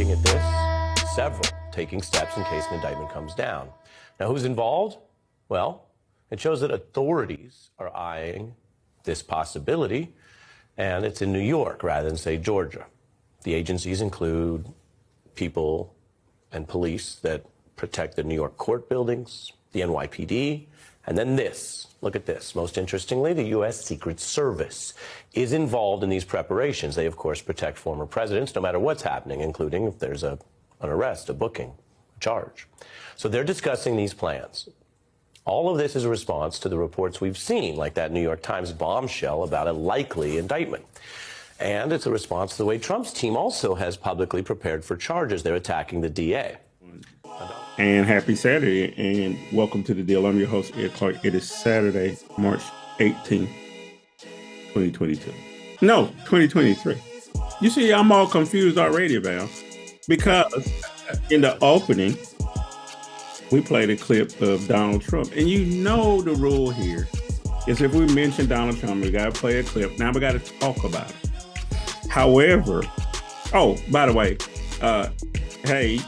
looking at this, several taking steps in case an indictment comes down. Now, who's involved? Well, it shows that authorities are eyeing this possibility, and it's in New York rather than, say, Georgia. The agencies include people and police that protect the New York court buildings, the NYPD, and then this. Look at this. Most interestingly, the U.S. Secret Service is involved in these preparations. They, of course, protect former presidents no matter what's happening, including if there's an arrest, a booking, a charge. So they're discussing these plans. All of this is a response to the reports we've seen, like that New York Times bombshell about a likely indictment. And it's a response to the way Trump's team also has publicly prepared for charges. They're attacking the DA. And happy Saturday, and welcome to The Deal. I'm your host, Ed Clark. It is Saturday, March 18th, 2022. No, 2023. You see, I'm all confused already, Val, because in the opening, we played a clip of Donald Trump. And you know the rule here is if we mention Donald Trump, we got to play a clip. Now we got to talk about it. However, oh, by the way, hey,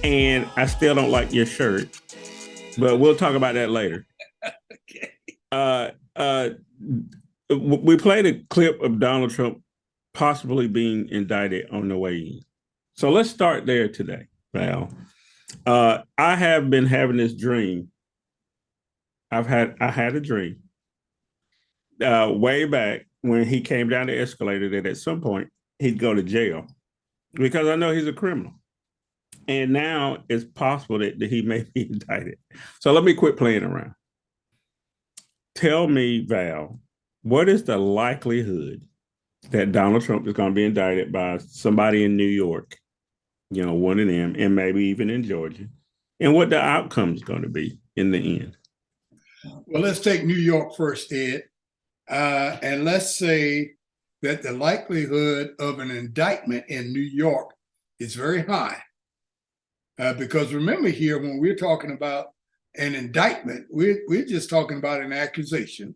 and I still don't like your shirt, but we'll talk about that later. Okay. We played a clip of Donald Trump possibly being indicted on the way in. So let's start there today, Val. I have been having this dream. I had a dream way back when he came down the escalator that at some point he'd go to jail because I know he's a criminal. And now it's possible that he may be indicted. So let me quit playing around. Tell me, Val, what is the likelihood that Donald Trump is going to be indicted by somebody in New York, you know, one of them, and maybe even in Georgia, and what the outcome is going to be in the end? Well, let's take New York first, Ed. And let's say that the likelihood of an indictment in New York is very high. Because remember here, when we're talking about an indictment, we're just talking about an accusation.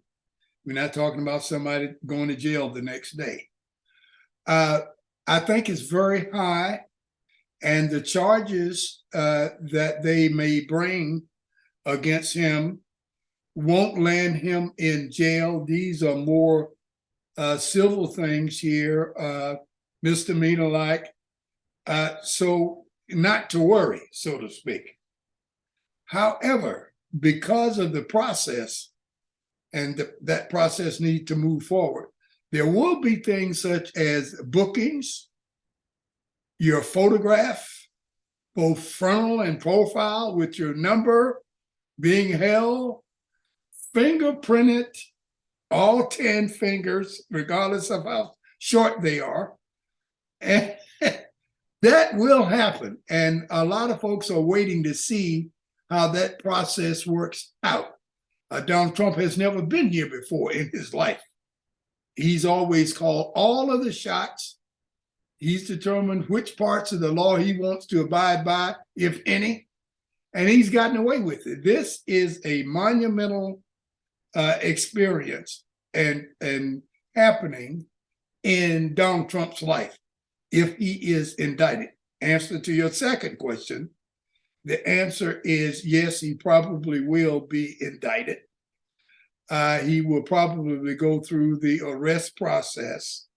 We're not talking about somebody going to jail the next day. I think it's very high, and the charges that they may bring against him won't land him in jail. These are more civil things here, misdemeanor-like. So not to worry, so to speak. However, because of the process, and that process needs to move forward, there will be things such as bookings, your photograph, both frontal and profile, with your number being held, fingerprinted, all 10 fingers, regardless of how short they are. And that will happen. And a lot of folks are waiting to see how that process works out. Donald Trump has never been here before in his life. He's always called all of the shots. He's determined which parts of the law he wants to abide by, if any, and he's gotten away with it. This is a monumental experience and happening in Donald Trump's life if he is indicted. Answer to your second question, the answer is yes, he probably will be indicted. He will probably go through the arrest process,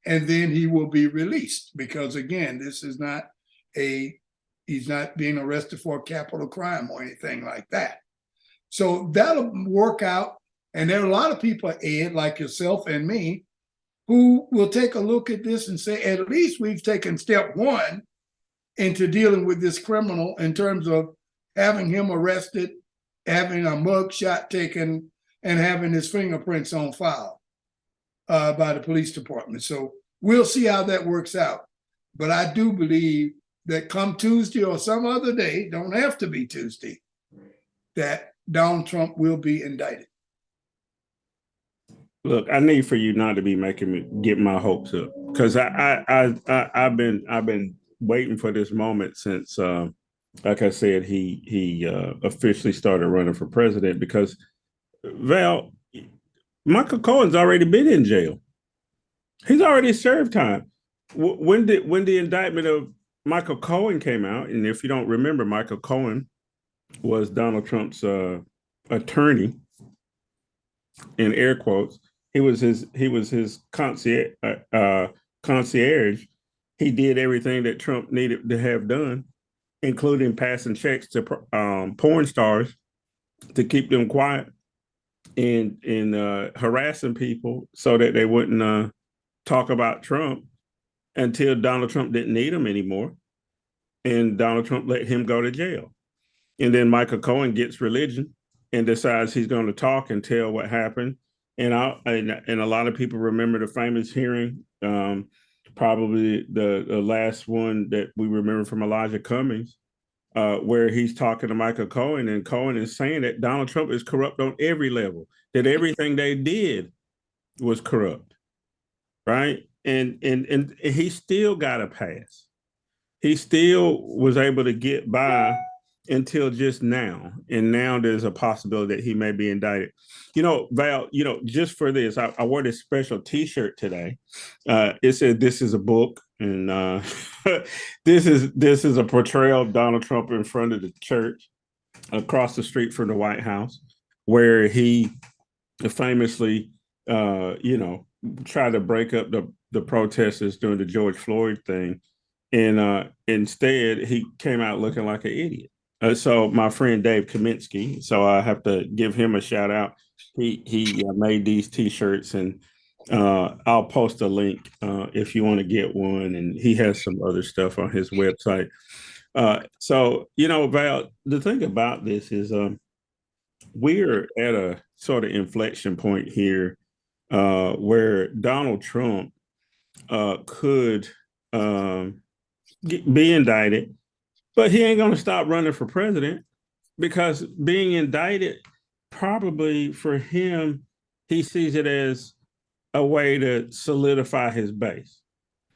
and then he will be released because, again, this is not he's not being arrested for a capital crime or anything like that. So that'll work out. And there are a lot of people, Ed, like yourself and me, who will take a look at this and say, at least we've taken step one into dealing with this criminal in terms of having him arrested, having a mug shot taken, and having his fingerprints on file by the police department. So we'll see how that works out. But I do believe that come Tuesday or some other day, don't have to be Tuesday, that Donald Trump will be indicted. Look, I need for you not to be making me get my hopes up, because I've been waiting for this moment since, like I said, he officially started running for president. Because Val, Michael Cohen's already been in jail. He's already served time. When the indictment of Michael Cohen came out, and if you don't remember, Michael Cohen was Donald Trump's attorney, in air quotes. He was his concierge. He did everything that Trump needed to have done, including passing checks to porn stars to keep them quiet and harassing people so that they wouldn't talk about Trump until Donald Trump didn't need him anymore, and Donald Trump let him go to jail. And then Michael Cohen gets religion and decides he's going to talk and tell what happened. And a lot of people remember the famous hearing, probably the last one that we remember from Elijah Cummings, where he's talking to Michael Cohen, and Cohen is saying that Donald Trump is corrupt on every level, that everything they did was corrupt, right? And he still got a pass. He still was able to get by until just now. And now there's a possibility that he may be indicted. Val, just for this, I wore this special T-shirt today. It said, "This is a book." And this is a portrayal of Donald Trump in front of the church across the street from the White House, where he famously, tried to break up the protesters during the George Floyd thing. And instead, he came out looking like an idiot. So my friend Dave Kaminsky, so I have to give him a shout out. He made these T-shirts, and I'll post a link if you want to get one. And he has some other stuff on his website. So, Val, the thing about this is we're at a sort of inflection point here where Donald Trump could be indicted, but he ain't going to stop running for president, because being indicted, probably for him, he sees it as a way to solidify his base.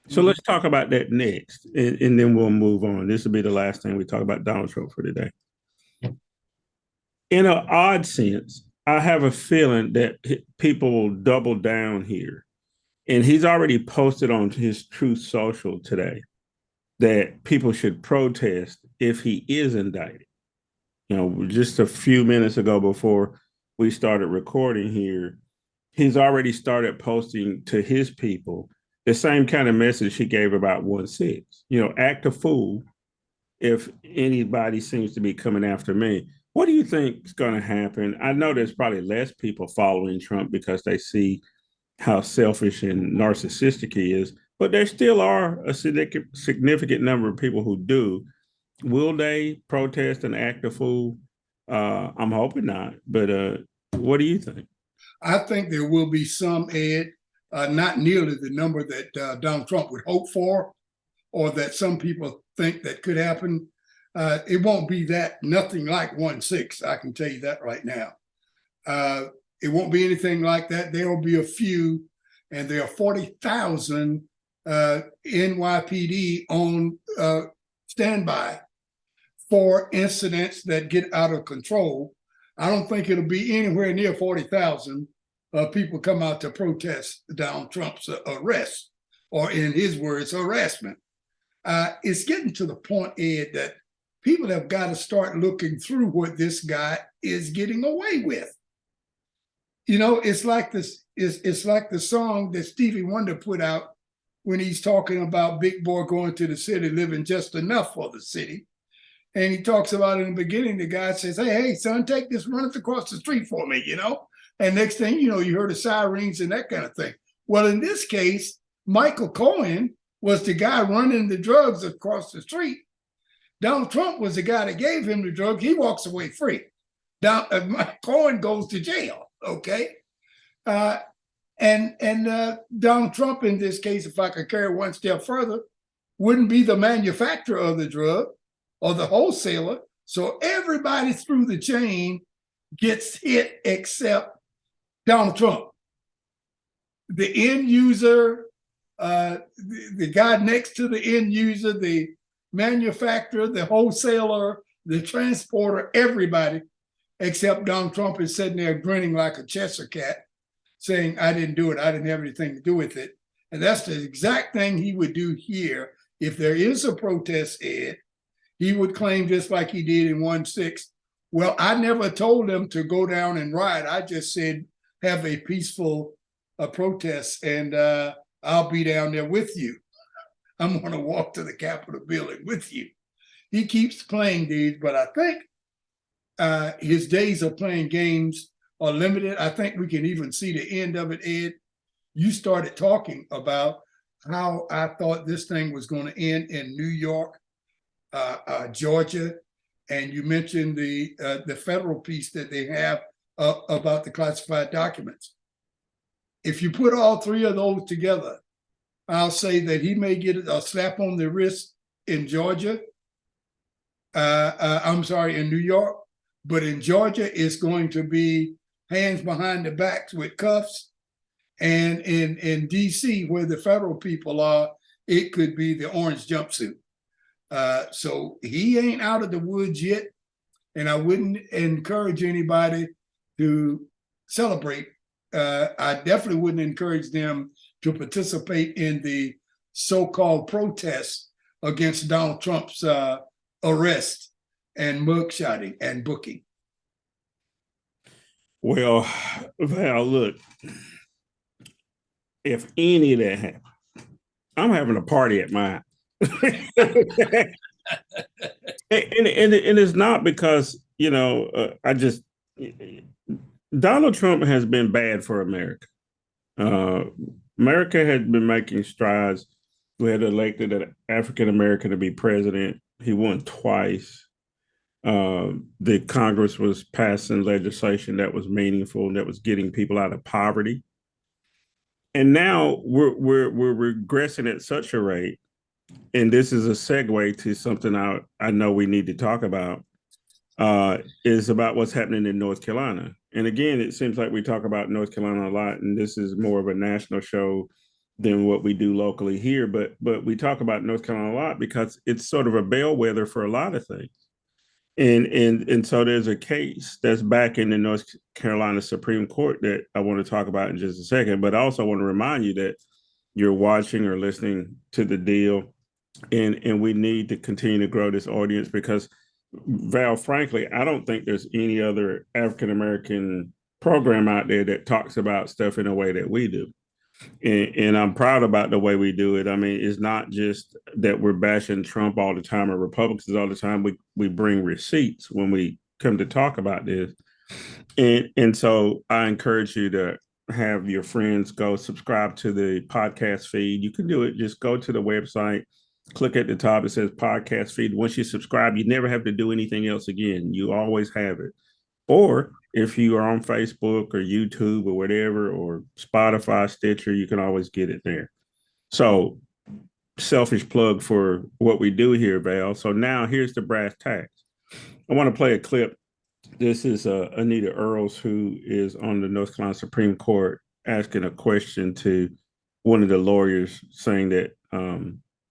So let's talk about that next, and then we'll move on. This will be the last thing we talk about Donald Trump for today. In an odd sense, I have a feeling that people will double down here. And he's already posted on his Truth Social today that people should protest if he is indicted. Just a few minutes ago, before we started recording here, he's already started posting to his people the same kind of message he gave about 1-6. Act a fool if anybody seems to be coming after me. What do you think is going to happen? I know there's probably less people following Trump because they see how selfish and narcissistic he is, but there still are a significant number of people who do. Will they protest and act a fool? I'm hoping not, but what do you think? I think there will be some, Ed, not nearly the number that Donald Trump would hope for, or that some people think that could happen. It won't be nothing like 1-6. I can tell you that right now. It won't be anything like that. There will be a few, and there are 40,000 NYPD on standby for incidents that get out of control. I don't think it'll be anywhere near 40,000 people come out to protest Donald Trump's arrest, or in his words, harassment. It's getting to the point, Ed, that people have got to start looking through what this guy is getting away with. It's like this. It's like the song that Stevie Wonder put out when he's talking about Big Boy going to the city, living just enough for the city. And he talks about in the beginning, the guy says, hey, son, take this, run it across the street for me, And next thing you know, you heard the sirens and that kind of thing. Well, in this case, Michael Cohen was the guy running the drugs across the street. Donald Trump was the guy that gave him the drug. He walks away free. Mike Cohen goes to jail, okay? And Donald Trump, in this case, if I could carry one step further, wouldn't be the manufacturer of the drug or the wholesaler. So everybody through the chain gets hit except Donald Trump. The end user, the guy next to the end user, the manufacturer, the wholesaler, the transporter, everybody except Donald Trump is sitting there grinning like a Cheshire cat, saying, I didn't do it. I didn't have anything to do with it. And that's the exact thing he would do here. If there is a protest, Ed, he would claim just like he did in 1/6. Well, I never told them to go down and riot. I just said, have a peaceful protest, and I'll be down there with you. I'm going to walk to the Capitol building with you. He keeps playing these, but I think his days of playing games are limited. I think we can even see the end of it, Ed. You started talking about how I thought this thing was going to end in New York, Georgia, and you mentioned the federal piece that they have about the classified documents. If you put all three of those together, I'll say that he may get a slap on the wrist in Georgia. I'm sorry, in New York, but in Georgia, it's going to be hands behind the backs with cuffs. And in DC, where the federal people are, it could be the orange jumpsuit. So he ain't out of the woods yet. And I wouldn't encourage anybody to celebrate. I definitely wouldn't encourage them to participate in the so-called protests against Donald Trump's arrest and mugshotting and booking. Well, Val, look, if any of that happens, I'm having a party at mine. and it's not because, Donald Trump has been bad for America. America has been making strides. We had elected an African American to be president. He won twice. The Congress was passing legislation that was meaningful, that was getting people out of poverty. And now we're regressing at such a rate. And this is a segue to something I know we need to talk about, is about what's happening in North Carolina. And again, it seems like we talk about North Carolina a lot, and this is more of a national show than what we do locally here. But we talk about North Carolina a lot because it's sort of a bellwether for a lot of things. And so there's a case that's back in the North Carolina Supreme Court that I want to talk about in just a second. But I also want to remind you that you're watching or listening to The Deal, and we need to continue to grow this audience because, Val, frankly, I don't think there's any other African-American program out there that talks about stuff in a way that we do. And I'm proud about the way we do it. I mean, it's not just that we're bashing Trump all the time or Republicans all the time. We bring receipts when we come to talk about this. And so I encourage you to have your friends go subscribe to the podcast feed. You can do it. Just go to the website, click at the top. It says podcast feed. Once you subscribe, you never have to do anything else again. You always have it. Or if you are on Facebook or YouTube or whatever, or Spotify, Stitcher, you can always get it there. So, selfish plug for what we do here, Val. So now here's the brass tacks. I want to play a clip. This is Anita Earls, who is on the North Carolina Supreme Court, asking a question to one of the lawyers saying that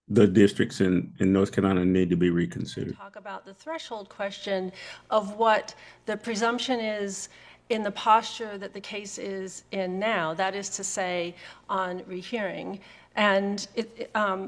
the districts in North Carolina need to be reconsidered. Talk about the threshold question of what the presumption is in the posture that the case is in now, that is to say, on rehearing. And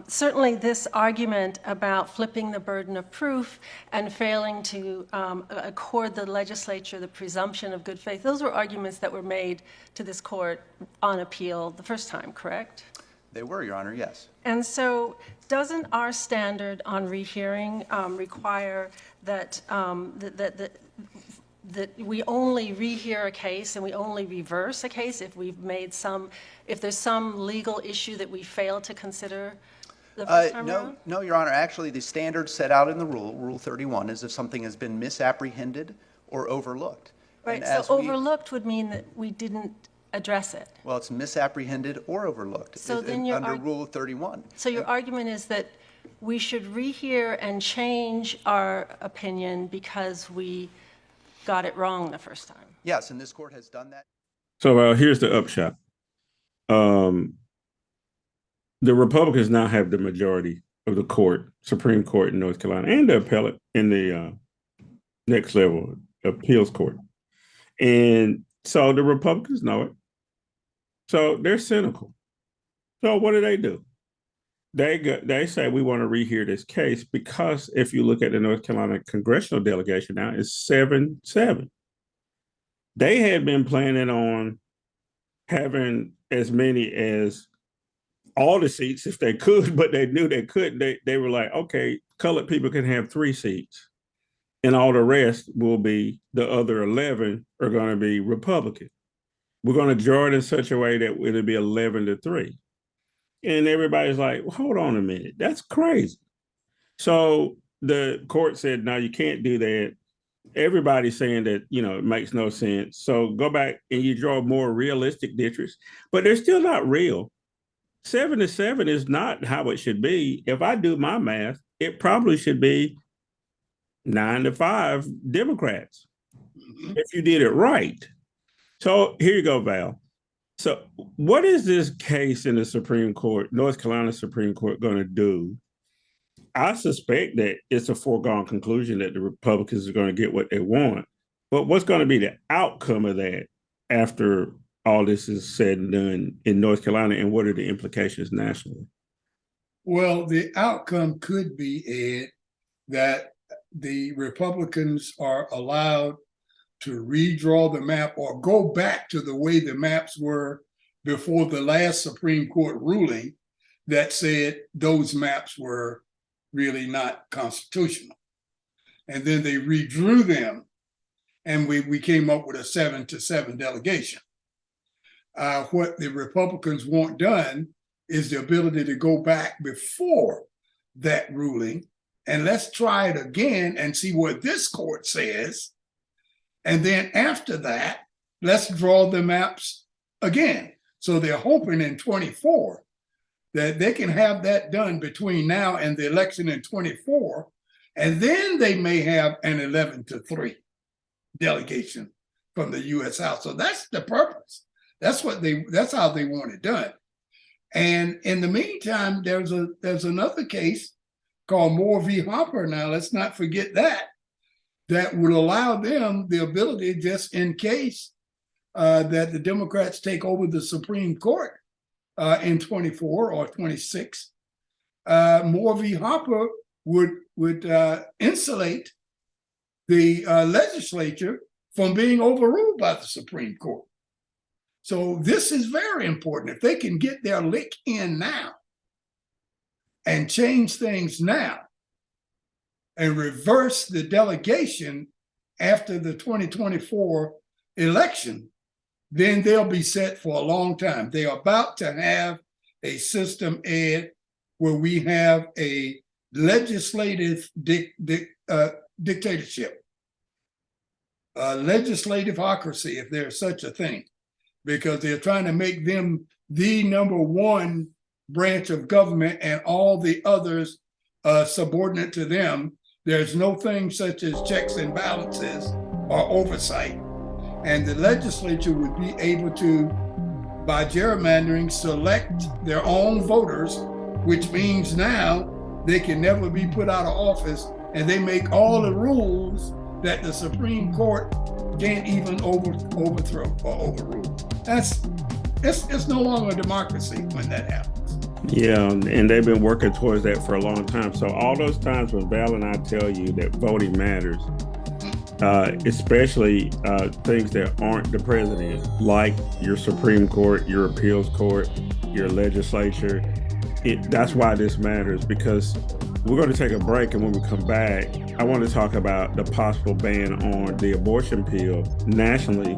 certainly this argument about flipping the burden of proof and failing to accord the legislature the presumption of good faith, those were arguments that were made to this court on appeal the first time, correct? They were, Your Honor, yes. And so doesn't our standard on rehearing require that, that we only rehear a case and we only reverse a case if if there's some legal issue that we fail to consider the first time around? No, Your Honor. Actually, the standard set out in the Rule 31, is if something has been misapprehended or overlooked. Right, so overlooked would mean that we didn't address it. Well, it's misapprehended or overlooked so under Rule 31. So your argument is that we should rehear and change our opinion because we got it wrong the first time. Yes, and this court has done that. So here's the upshot. The Republicans now have the majority of the Supreme Court in North Carolina, and the appellate in the next level appeals court. And so the Republicans know it. So they're cynical. So what do? They say we want to rehear this case because if you look at the North Carolina congressional delegation now, it's 7-7. They had been planning on having as many as all the seats if they could, but they knew they couldn't. They were like, okay, colored people can have 3 seats, and all the rest will be the other 11 are going to be Republican. We're going to draw it in such a way that it'll be 11-3. And everybody's like, well, hold on a minute. That's crazy. So the court said, no, you can't do that. Everybody's saying that, it makes no sense. So go back and you draw more realistic districts, but they're still not real. 7-7 is not how it should be. If I do my math, it probably should be 9-5 Democrats if you did it right. So here you go, Val. So what is this case in the Supreme Court, North Carolina Supreme Court, going to do? I suspect that it's a foregone conclusion that the Republicans are going to get what they want. But what's going to be the outcome of that after all this is said and done in North Carolina, and what are the implications nationally? Well, the outcome could be, Ed, that the Republicans are allowed to redraw the map or go back to the way the maps were before the last Supreme Court ruling that said those maps were really not constitutional. And then they redrew them, and we came up with a 7-7 delegation. What the Republicans want done is the ability to go back before that ruling, and let's try it again and see what this court says. And then after that, let's draw the maps again. So they're hoping in 24 that they can have that done between now and the election in 24. And then they may have an 11-3 delegation from the U.S. House. So that's the purpose. That's how they want it done. And in the meantime, there's another case called Moore v. Hopper. Now, let's not forget that would allow them the ability, just in case that the Democrats take over the Supreme Court in 24 or 26. Moore v. Hopper would insulate the legislature from being overruled by the Supreme Court. So this is very important. If they can get their lick in now and change things now and reverse the delegation after the 2024 election, then they'll be set for a long time. They are about to have a system, Ed, where we have a legislative dictatorship, a legislativocracy, if there's such a thing, because they're trying to make them the number one branch of government and all the others subordinate to them. There's no thing such as checks and balances or oversight. And the legislature would be able to, by gerrymandering, select their own voters, which means now they can never be put out of office, and they make all the rules that the Supreme Court can't even overthrow or overrule. It's no longer a democracy when that happens. Yeah, and they've been working towards that for a long time. So all those times when Val and I tell you that voting matters, especially things that aren't the president, like your Supreme Court, your appeals court, your legislature, that's why this matters, because we're going to take a break, and when we come back, I want to talk about the possible ban on the abortion pill nationally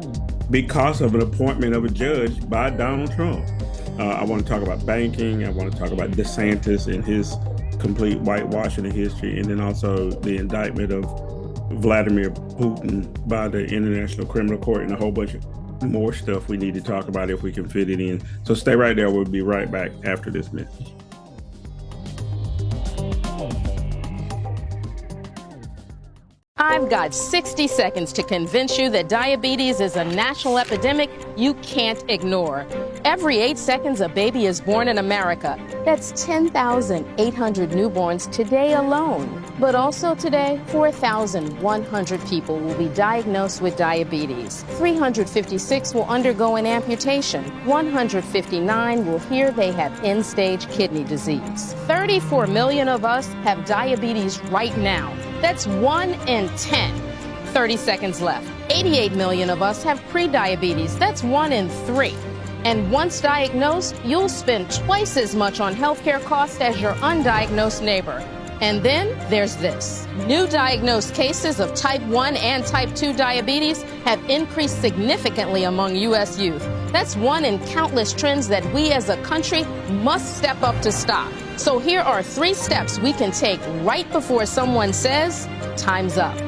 because of an appointment of a judge by Donald Trump. I want to talk about banking. I want to talk about DeSantis and his complete whitewashing of history, and then also the indictment of Vladimir Putin by the International Criminal Court, and a whole bunch of more stuff we need to talk about if we can fit it in. So stay right there. We'll be right back after this message. I've got 60 seconds to convince you that diabetes is a national epidemic you can't ignore. every 8 seconds a baby is born in America. That's 10,800 newborns today alone. But also today, 4,100 people will be diagnosed with diabetes. 356 will undergo an amputation. 159 will hear they have end-stage kidney disease. 34 million of us have diabetes right now. That's 1 in 10. 30 seconds left. 88 million of us have prediabetes. That's 1 in 3. And once diagnosed, you'll spend twice as much on healthcare costs as your undiagnosed neighbor. And then there's this. New diagnosed cases of type 1 and type 2 diabetes have increased significantly among U.S. youth. That's one in countless trends that we as a country must step up to stop. So here are 3 steps we can take right before someone says, time's up.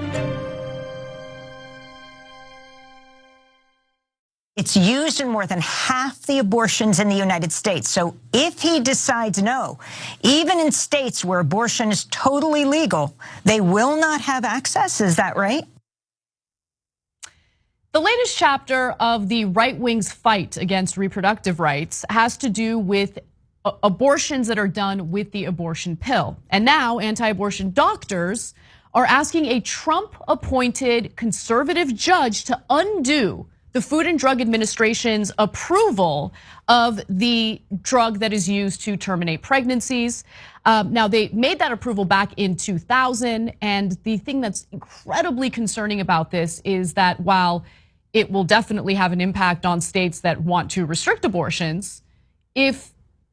It's used in more than half the abortions in the United States. So if he decides no, even in states where abortion is totally legal, they will not have access. Is that right? The latest chapter of the right wing's fight against reproductive rights has to do with abortions that are done with the abortion pill. And now anti-abortion doctors are asking a Trump-appointed conservative judge to undo the Food and Drug Administration's approval of the drug that is used to terminate pregnancies. Now, they made that approval back in 2000, and the thing that's incredibly concerning about this is that while it will definitely have an impact on states that want to restrict abortions, if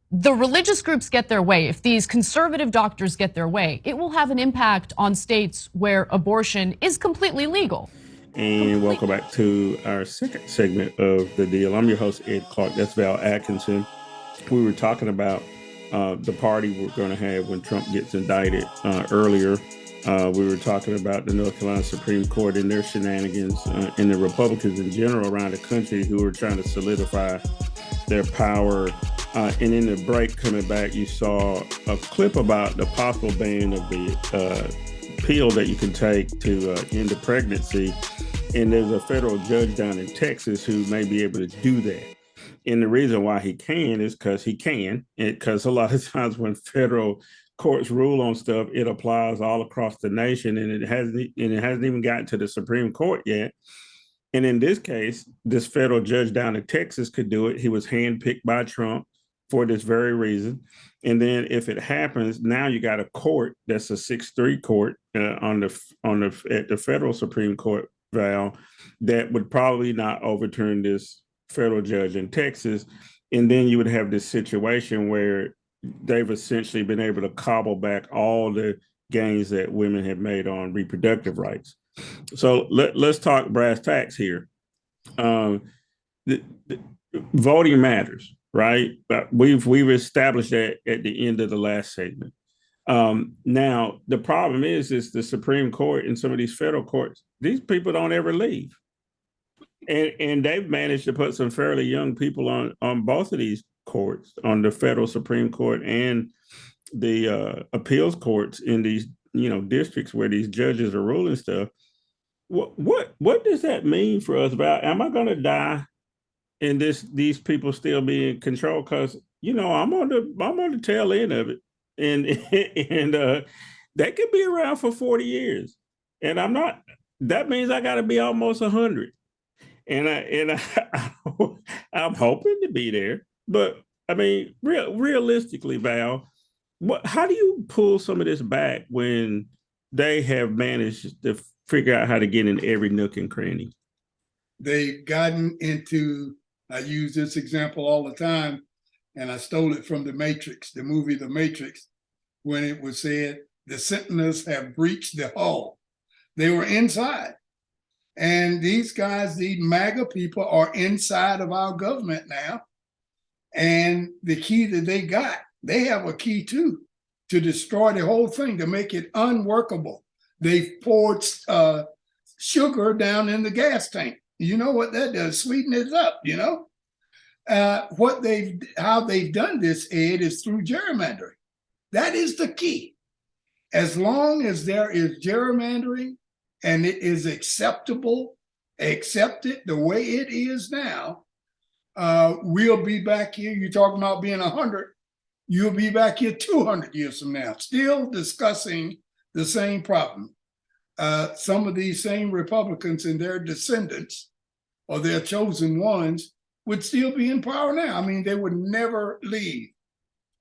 the religious groups get their way, if these conservative doctors get their way, it will have an impact on states where abortion is completely legal. And welcome back to our second segment of The Deal. I'm your host, Ed Clark. That's Val Atkinson. We were talking about the party we're going to have when Trump gets indicted earlier. We were talking about the North Carolina Supreme Court and their shenanigans and the Republicans in general around the country who are trying to solidify their power. And in the break coming back, you saw a clip about the possible ban of the pill that you can take to end the pregnancy. And there's a federal judge down in Texas who may be able to do that. And the reason why he can is because he can, because a lot of times when federal courts rule on stuff, it applies all across the nation, and it hasn't even gotten to the Supreme Court yet. And in this case, this federal judge down in Texas could do it. He was handpicked by Trump for this very reason. And then if it happens, now you got a court that's a 6-3 court at the federal Supreme Court, Val, that would probably not overturn this federal judge in Texas. And then you would have this situation where they've essentially been able to cobble back all the gains that women have made on reproductive rights. So let's talk brass tacks here. The voting matters, right? We've established that at the end of the last segment. Now, the problem is the Supreme Court and some of these federal courts, these people don't ever leave. And they've managed to put some fairly young people on both of these courts, on the federal Supreme Court and the appeals courts in these, districts where these judges are ruling stuff. What does that mean for us, Val? Am I going to die and these people still be in control? Because, I'm on the tail end of it. And that could be around for 40 years. And I'm not, that means I got to be almost 100. And I'm hoping to be there. But I mean, realistically, Val, how do you pull some of this back when they have managed to figure out how to get in every nook and cranny? They've gotten into, I use this example all the time, and I stole it from The Matrix, the movie The Matrix, when it was said, the Sentinels have breached the hull. They were inside. And these guys, these MAGA people, are inside of our government now. And the key that they have a key too, to destroy the whole thing, to make it unworkable. They poured sugar down in the gas tank. You know what that does? Sweeten it up, How they've done this, Ed, is through gerrymandering. That is the key. As long as there is gerrymandering and it is accepted the way it is now, we'll be back here. You're talking about being 100. You'll be back here 200 years from now, still discussing the same problem. Some of these same Republicans and their descendants or their chosen ones would still be in power now. I mean, they would never leave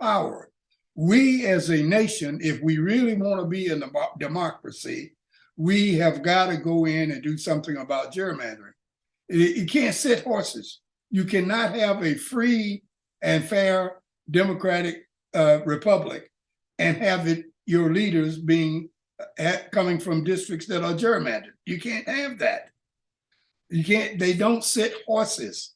power. We as a nation, if we really want to be in a democracy, we have got to go in and do something about gerrymandering. You can't sit horses. You cannot have a free and fair democratic republic and have your leaders being coming from districts that are gerrymandered. You can't have that. You can't. They don't sit horses.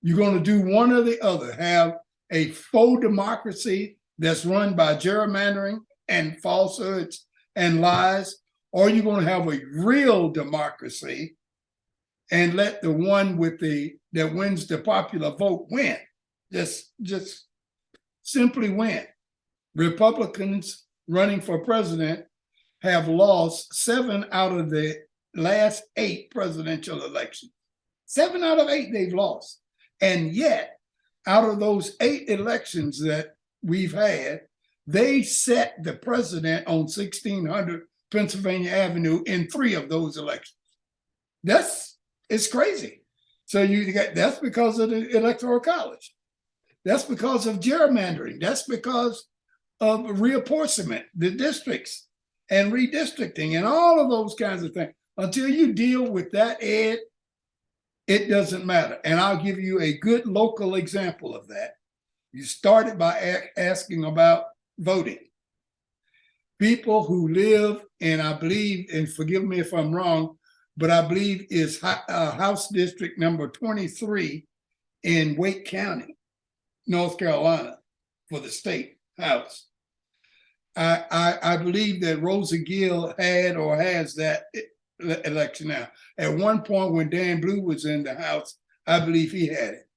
You're going to do one or the other. Have a faux democracy that's run by gerrymandering and falsehoods and lies, or you're going to have a real democracy and let the one that wins the popular vote win. Just simply win. Republicans running for president have lost 7 out of the last 8 presidential elections. 7 out of 8 they've lost. And yet, out of those 8 elections that we've had, they set the president on 1600 Pennsylvania Avenue in 3 of those elections. It's crazy. So that's because of the Electoral College. That's because of gerrymandering. That's because of reapportionment, the districts and redistricting and all of those kinds of things. Until you deal with that, Ed, it doesn't matter. And I'll give you a good local example of that. You started by asking about voting. People who live in, I believe, and forgive me if I'm wrong, but I believe is House District number 23 in Wake County, North Carolina, for the state house. I believe that Rosa Gill had or has that election now. At one point when Dan Blue was in the House, I believe he had it.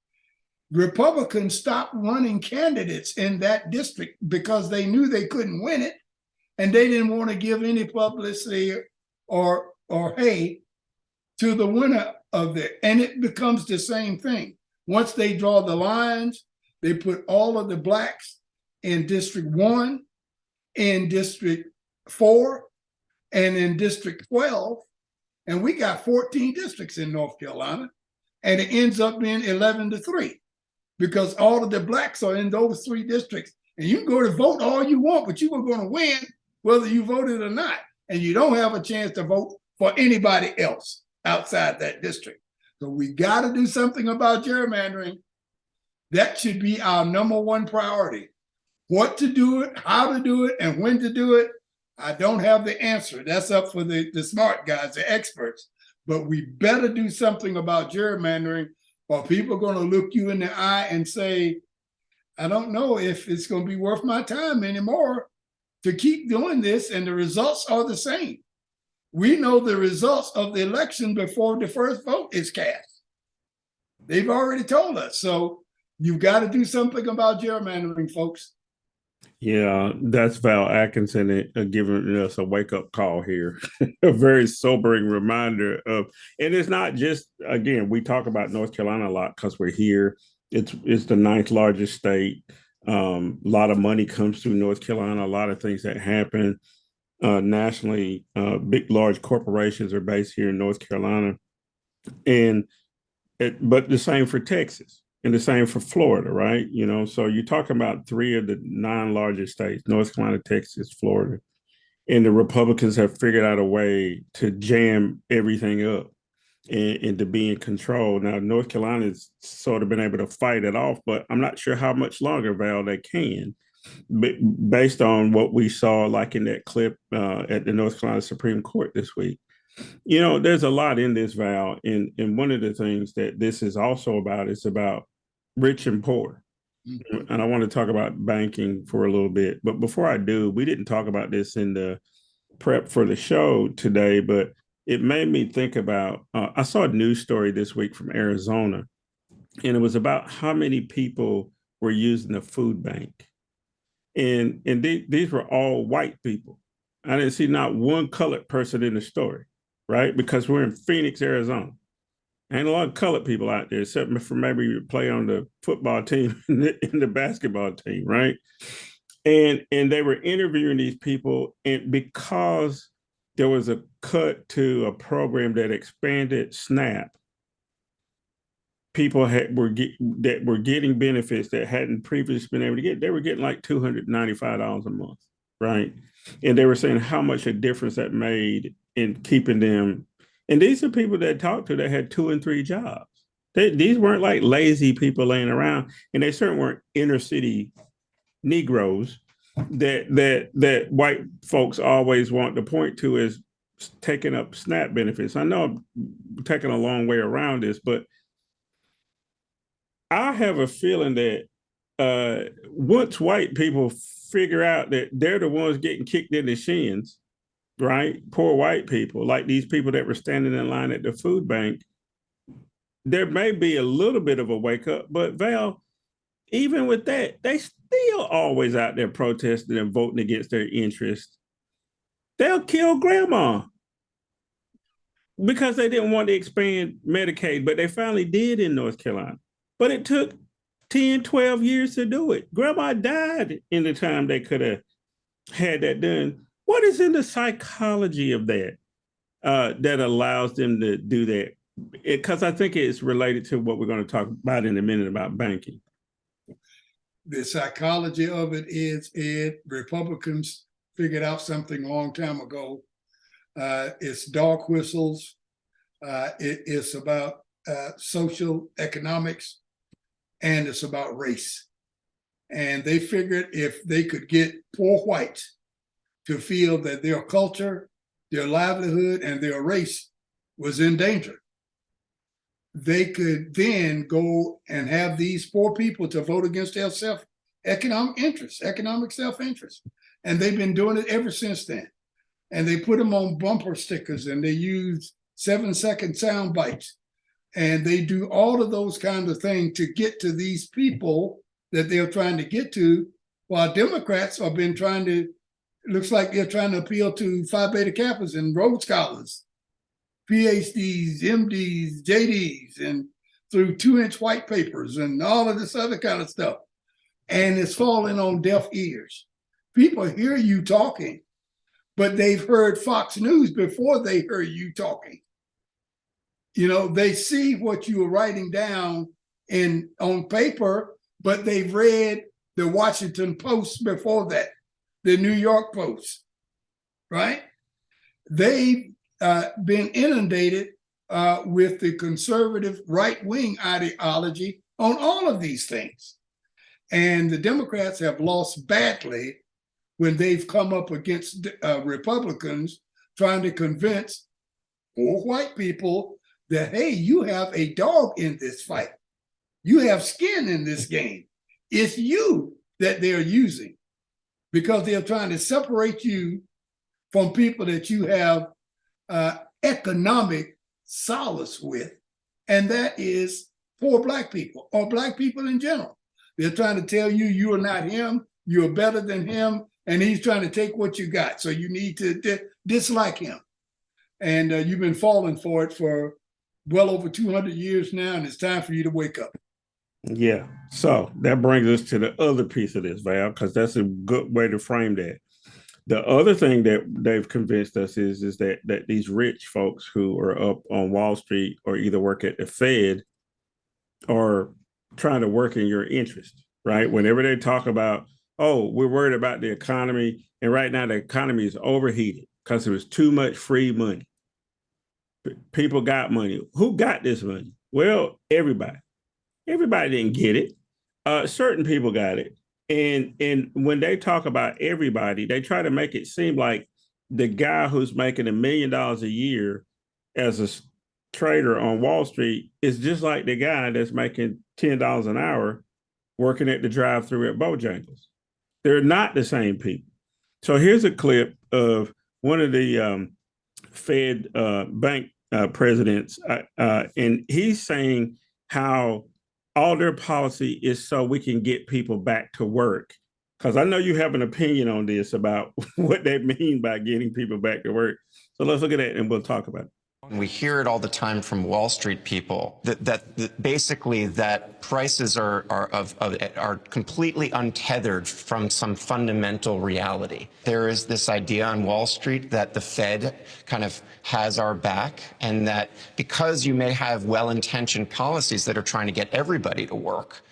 Republicans stopped running candidates in that district because they knew they couldn't win it, and they didn't want to give any publicity or hay to the winner of it. And it becomes the same thing. Once they draw the lines, they put all of the blacks in District 1, in District 4, and in District 12. And we got 14 districts in North Carolina, and it ends up being 11-3 because all of the blacks are in those 3 districts. And you can go to vote all you want, but you are going to win whether you voted or not. And you don't have a chance to vote for anybody else outside that district. So we got to do something about gerrymandering. That should be our #1 priority. What to do it, how to do it, and when to do it, I don't have the answer. That's up for the smart guys, the experts. But we better do something about gerrymandering, or people are going to look you in the eye and say, I don't know if it's going to be worth my time anymore to keep doing this, and the results are the same. We know the results of the election before the first vote is cast. They've already told us. So you've got to do something about gerrymandering, folks. Yeah, that's Val Atkinson giving us a wake-up call here. A very sobering reminder of, and it's not just, again, we talk about North Carolina a lot because we're here. It's the 9th largest state. A lot of money comes through North Carolina, a lot of things that happen nationally. Large corporations are based here in North Carolina. But the same for Texas. And the same for Florida, right? You know, so you're talking about 3 of the 9 largest states, North Carolina, Texas, Florida. And the Republicans have figured out a way to jam everything up and to be in control. Now, North Carolina's sort of been able to fight it off, but I'm not sure how much longer, Val, they can, based on what we saw, like in that clip at the North Carolina Supreme Court this week. You know, there's a lot in this, Val, and one of the things that this is also about is about rich and poor. Mm-hmm. And I want to talk about banking for a little bit. But before I do, we didn't talk about this in the prep for the show today, but it made me think about, I saw a news story this week from Arizona, and it was about how many people were using the food bank. And these were all white people. I didn't see not one colored person in the story, right? Because we're in Phoenix, Arizona. Ain't a lot of colored people out there, except for maybe play on the football team and the basketball team, right? And they were interviewing these people, and because there was a cut to a program that expanded SNAP, people that were getting benefits that hadn't previously been able to get. They were getting like $295 a month, right? And they were saying how much a difference that made in keeping them. And these are people that talked to that had 2 and 3 jobs. These weren't like lazy people laying around, and they certainly weren't inner city Negroes that white folks always want to point to as taking up SNAP benefits. I know I'm taking a long way around this, but I have a feeling that once white people figure out that they're the ones getting kicked in the shins, right? Poor white people, like these people that were standing in line at the food bank, there may be a little bit of a wake up. But Val, even with that, they still always out there protesting and voting against their interests. They'll kill grandma because they didn't want to expand Medicaid, but they finally did in North Carolina. But it took 10, 12 years to do it. Grandma died in the time they could have had that done. What is in the psychology of that that allows them to do that? Because I think it's related to what we're going to talk about in a minute about banking. The psychology of it is Republicans figured out something a long time ago. It's dog whistles. It's about social economics, and it's about race. And they figured if they could get poor whites to feel that their culture, their livelihood, and their race was in danger, they could then go and have these poor people to vote against their economic self-interest. And they've been doing it ever since then. And they put them on bumper stickers, and they use 7-second sound bites. And they do all of those kinds of things to get to these people that they're trying to get to, while Democrats have been trying to, looks like they're trying to appeal to Phi Beta Kappas and Rhodes Scholars, PhDs, MDs, JDs, and through 2-inch white papers and all of this other kind of stuff. And it's falling on deaf ears. People hear you talking, but they've heard Fox News before they heard you talking. You know, they see what you are writing down on paper, but they've read the Washington Post before that, the New York Post, right? They've been inundated with the conservative right-wing ideology on all of these things. And the Democrats have lost badly when they've come up against Republicans trying to convince poor white people that, hey, you have a dog in this fight. You have skin in this game. It's you that they're using, because they're trying to separate you from people that you have economic solace with, and that is poor Black people or Black people in general. They're trying to tell you you are not him, you're better than him, and he's trying to take what you got. So you need to dislike him. And you've been falling for it for well over 200 years now, and it's time for you to wake up. Yeah. So that brings us to the other piece of this, Val, because that's a good way to frame that. The other thing that they've convinced us is that these rich folks who are up on Wall Street or either work at the Fed are trying to work in your interest, right? Whenever they talk about, oh, we're worried about the economy, and right now the economy is overheated because there was too much free money. People got money. Who got this money? Well, everybody. Everybody didn't get it. Certain people got it. And when they talk about everybody, they try to make it seem like the guy who's making $1 million a year as a trader on Wall Street is just like the guy that's making $10 an hour working at the drive-thru at Bojangles. They're not the same people. So here's a clip of one of the Fed bank presidents, and he's saying how all their policy is so we can get people back to work. Because I know you have an opinion on this about what they mean by getting people back to work. So let's look at that and we'll talk about it. We hear it all the time from Wall Street people that basically that prices are completely untethered from some fundamental reality. There is this idea on Wall Street that the Fed kind of has our back, and that because you may have well-intentioned policies that are trying to get everybody to work,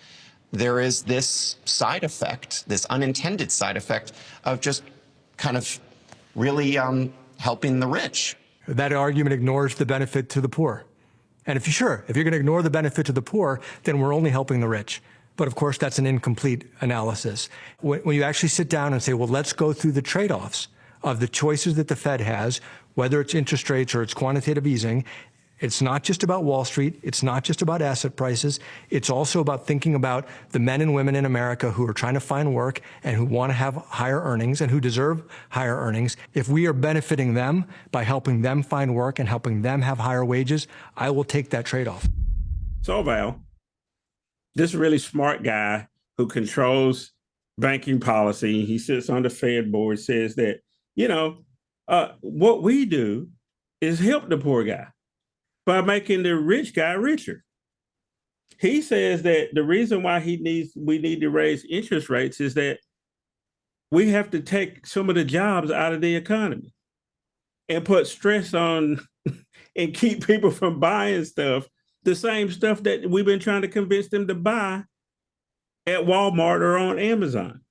there is this side effect, this unintended side effect of just kind of really helping the rich. That argument ignores the benefit to the poor. And if you're going to ignore the benefit to the poor, then we're only helping the rich. But of course, that's an incomplete analysis. When you actually sit down and say, well, let's go through the trade-offs of the choices that the Fed has, whether it's interest rates or it's quantitative easing, it's not just about Wall Street. It's not just about asset prices. It's also about thinking about the men and women in America who are trying to find work and who want to have higher earnings and who deserve higher earnings. If we are benefiting them by helping them find work and helping them have higher wages, I will take that trade-off. So, Val, this really smart guy who controls banking policy, he sits on the Fed board, says that, what we do is help the poor guy by making the rich guy richer. He says that the reason why we need to raise interest rates is that we have to take some of the jobs out of the economy and put stress on and keep people from buying stuff, the same stuff that we've been trying to convince them to buy at Walmart or on Amazon.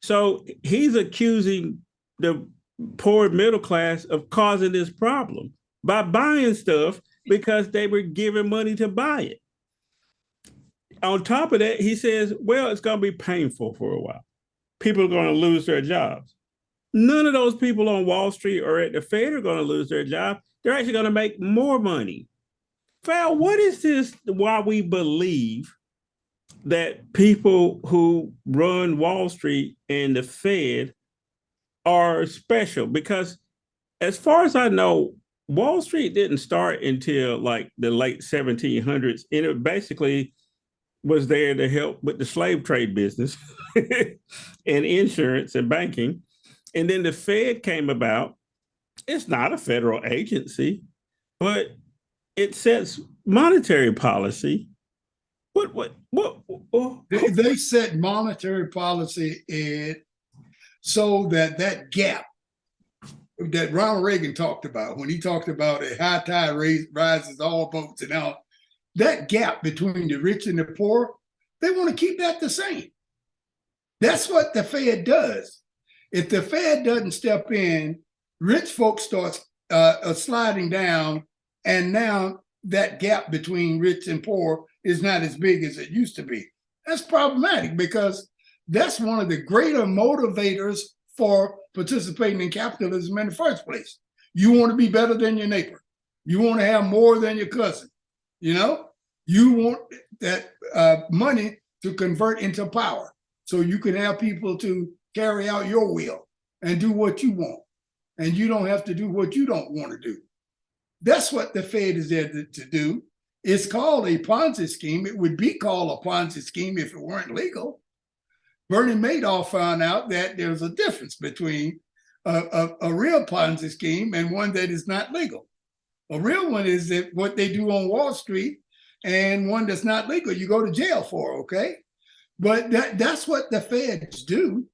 So he's accusing the poor middle class of causing this problem by buying stuff because they were given money to buy it. On top of that, he says, well, it's going to be painful for a while. People are going to lose their jobs. None of those people on Wall Street or at the Fed are going to lose their job. They're actually going to make more money. Val, what is this, why we believe that people who run Wall Street and the Fed are special? Because as far as I know, Wall Street didn't start until like the late 1700s, and it basically was there to help with the slave trade business and insurance and banking. And then the Fed came about. It's not a federal agency, but it sets monetary policy. They set monetary policy so that gap that Ronald Reagan talked about when he talked about a high tide rises all boats and all, that gap between the rich and the poor, they want to keep that the same. That's what the Fed does. If the Fed doesn't step in, rich folks start sliding down, and now that gap between rich and poor is not as big as it used to be. That's problematic because that's one of the greater motivators for participating in capitalism in the first place. You want to be better than your neighbor. You want to have more than your cousin. You want that money to convert into power so you can have people to carry out your will and do what you want. And you don't have to do what you don't want to do. That's what the Fed is there to do. It's called a Ponzi scheme. It would be called a Ponzi scheme if it weren't legal. Bernie Madoff found out that there's a difference between a real Ponzi scheme and one that is not legal. A real one is that what they do on Wall Street, and one that's not legal, you go to jail for, okay? But that's what the Feds do.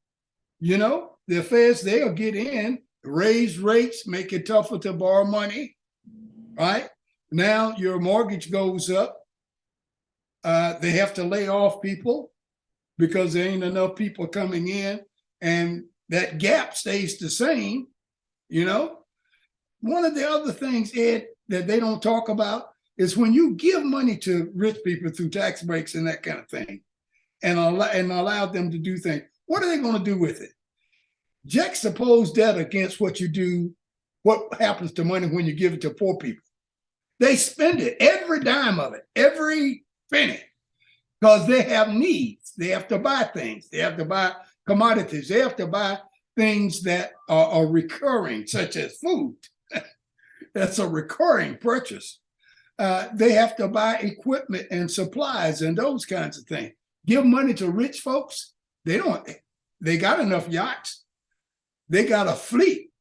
The Feds, they'll get in, raise rates, make it tougher to borrow money, right? Now your mortgage goes up. They have to lay off people because there ain't enough people coming in, and that gap stays the same. One of the other things, Ed, that they don't talk about is when you give money to rich people through tax breaks and that kind of thing, and allow them to do things, what are they going to do with it? Juxtapose that against what happens to money when you give it to poor people. They spend it, every dime of it, every penny, because they have needs. They have to buy things. They have to buy commodities. They have to buy things that are recurring, such as food. That's a recurring purchase. They have to buy equipment and supplies and those kinds of things. Give money to rich folks. They got enough yachts. They got a fleet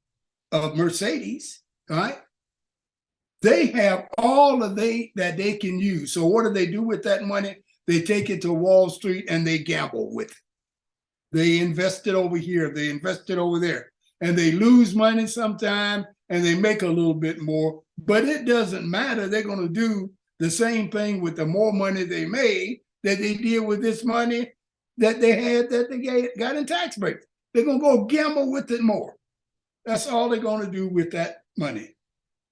of Mercedes, right? They have all of that they can use. So what do they do with that money? They take it to Wall Street and they gamble with it. They invest it over here, they invest it over there, and they lose money sometime and they make a little bit more, but it doesn't matter. They're going to do the same thing with the more money they made that they did with this money that they had that they got in tax breaks. They're going to go gamble with it more. That's all they're going to do with that money.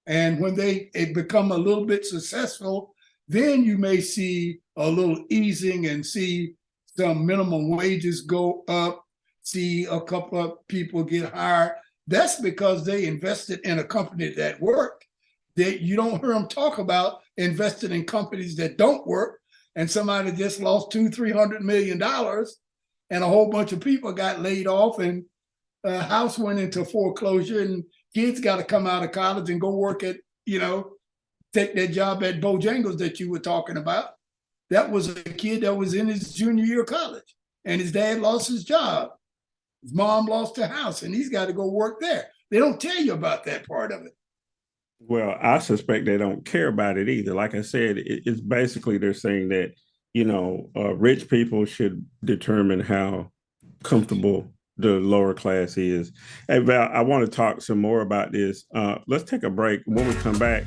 And when they become a little bit successful, then you may see a little easing and see some minimum wages go up, see a couple of people get hired. That's because they invested in a company that worked. You don't hear them talk about investing in companies that don't work, and somebody just lost $200-300 million, and a whole bunch of people got laid off, and a house went into foreclosure, and kids got to come out of college and go work at, take that job at Bojangles that you were talking about. That was a kid that was in his junior year of college, and his dad lost his job. His mom lost her house, and he's got to go work there. They don't tell you about that part of it. Well, I suspect they don't care about it either. Like I said, it's basically they're saying that, rich people should determine how comfortable the lower class is. Hey, Val, I want to talk some more about this. Let's take a break. When we come back,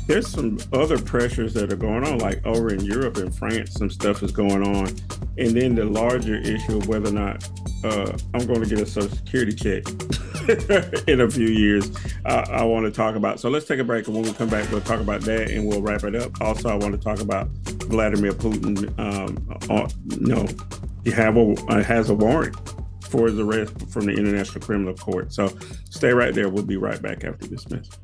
there's some other pressures that are going on, like over in Europe and France, some stuff is going on. And then the larger issue of whether or not I'm going to get a Social Security check in a few years, I want to talk about. So let's take a break. And when we come back, we'll talk about that and we'll wrap it up. Also, I want to talk about Vladimir Putin. He has a warrant for his arrest from the International Criminal Court. So stay right there. We'll be right back after this message.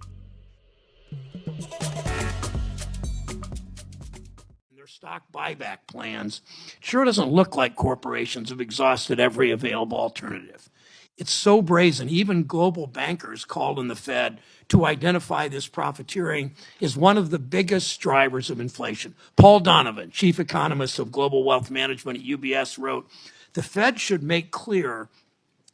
Their stock buyback plans sure doesn't look like corporations have exhausted every available alternative. It's so brazen, even global bankers called on the Fed to identify this profiteering as one of the biggest drivers of inflation. Paul Donovan, chief economist of Global Wealth Management at UBS, wrote, "The Fed should make clear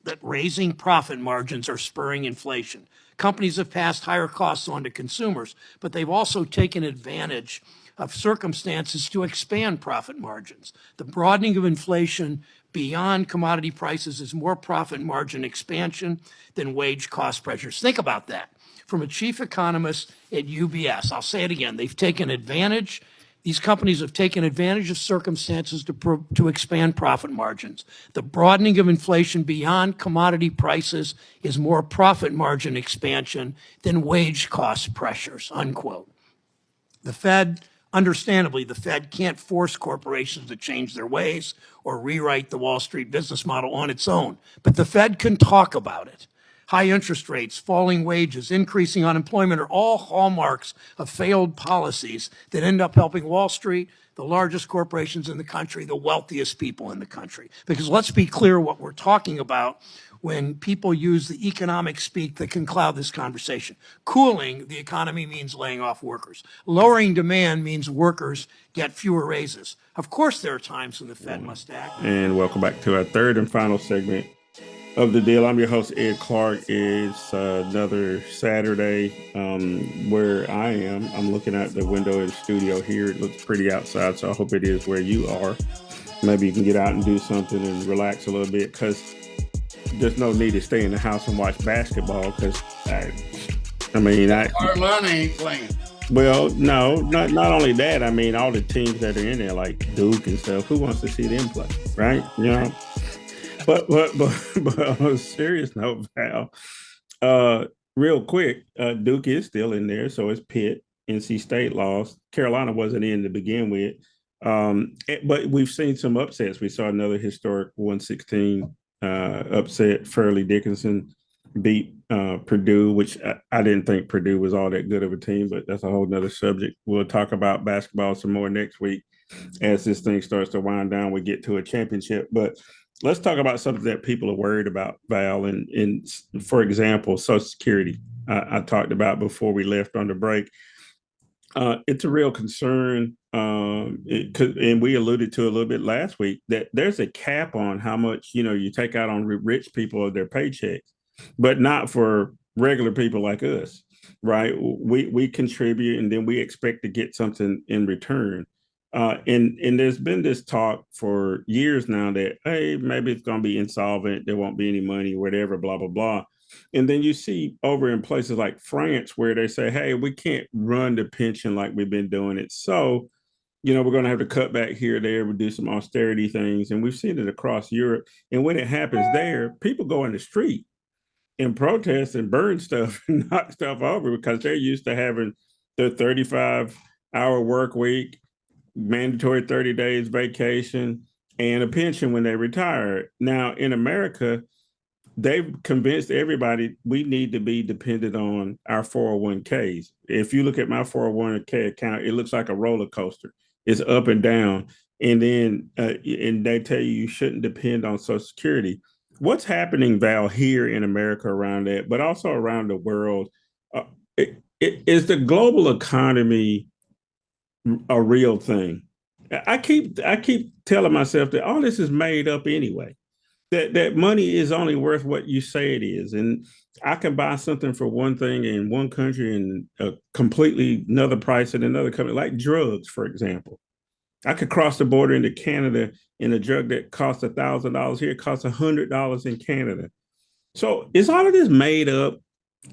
that raising profit margins are spurring inflation. Companies have passed higher costs on to consumers, but they've also taken advantage of circumstances to expand profit margins. The broadening of inflation beyond commodity prices is more profit margin expansion than wage cost pressures." Think about that. From a chief economist at UBS, I'll say it again, these companies have taken advantage of circumstances to expand profit margins. The broadening of inflation beyond commodity prices is more profit margin expansion than wage cost pressures, unquote. Understandably, the Fed can't force corporations to change their ways or rewrite the Wall Street business model on its own, but the Fed can talk about it. High interest rates, falling wages, increasing unemployment are all hallmarks of failed policies that end up helping Wall Street, the largest corporations in the country, the wealthiest people in the country. Because let's be clear what we're talking about when people use the economic speak that can cloud this conversation. Cooling the economy means laying off workers. Lowering demand means workers get fewer raises. Of course, there are times when the Fed must act. And welcome back to our third and final segment of the deal. I'm your host, Ed Clark. It's another Saturday where I am. I'm looking out the window in the studio here. It looks pretty outside, so I hope it is where you are. Maybe you can get out and do something and relax a little bit, because there's no need to stay in the house and watch basketball, because Carolina ain't playing. Well, no, not only that. I mean, all the teams that are in there, like Duke and stuff, who wants to see them play, right? But on a serious note, Val, real quick, Duke is still in there, so it's Pitt. NC State lost. Carolina wasn't in to begin with, but we've seen some upsets. We saw another historic 116 upset. Fairleigh Dickinson beat Purdue, which I didn't think Purdue was all that good of a team, but that's a whole nother subject. We'll talk about basketball some more next week as this thing starts to wind down. We get to a championship, but let's talk about something that people are worried about, Val, and for example, Social Security. I talked about before we left on the break. It's a real concern, and we alluded to a little bit last week, that there's a cap on how much you take out on rich people of their paychecks, but not for regular people like us, right? We contribute and then we expect to get something in return. And there's been this talk for years now that, hey, maybe it's going to be insolvent, there won't be any money, whatever, blah, blah, blah. And then you see over in places like France where they say, hey, we can't run the pension like we've been doing it. So, we're going to have to cut back here, there, we do some austerity things. And we've seen it across Europe. And when it happens there, people go in the street and protest and burn stuff and knock stuff over because they're used to having the 35-hour work week, mandatory 30 days vacation, and a pension when they retire. Now, in America, they've convinced everybody we need to be dependent on our 401ks. If you look at my 401k account, it looks like a roller coaster. It's up and down. And then and they tell you shouldn't depend on Social Security. What's happening, Val, here in America around that, but also around the world? Is the global economy a real thing? I keep telling myself that all this is made up anyway. That money is only worth what you say it is, and I can buy something for one thing in one country and a completely another price in another country, like drugs, for example. I could cross the border into Canada and a drug that costs $1,000 here costs $100 in Canada. So is all of this made up?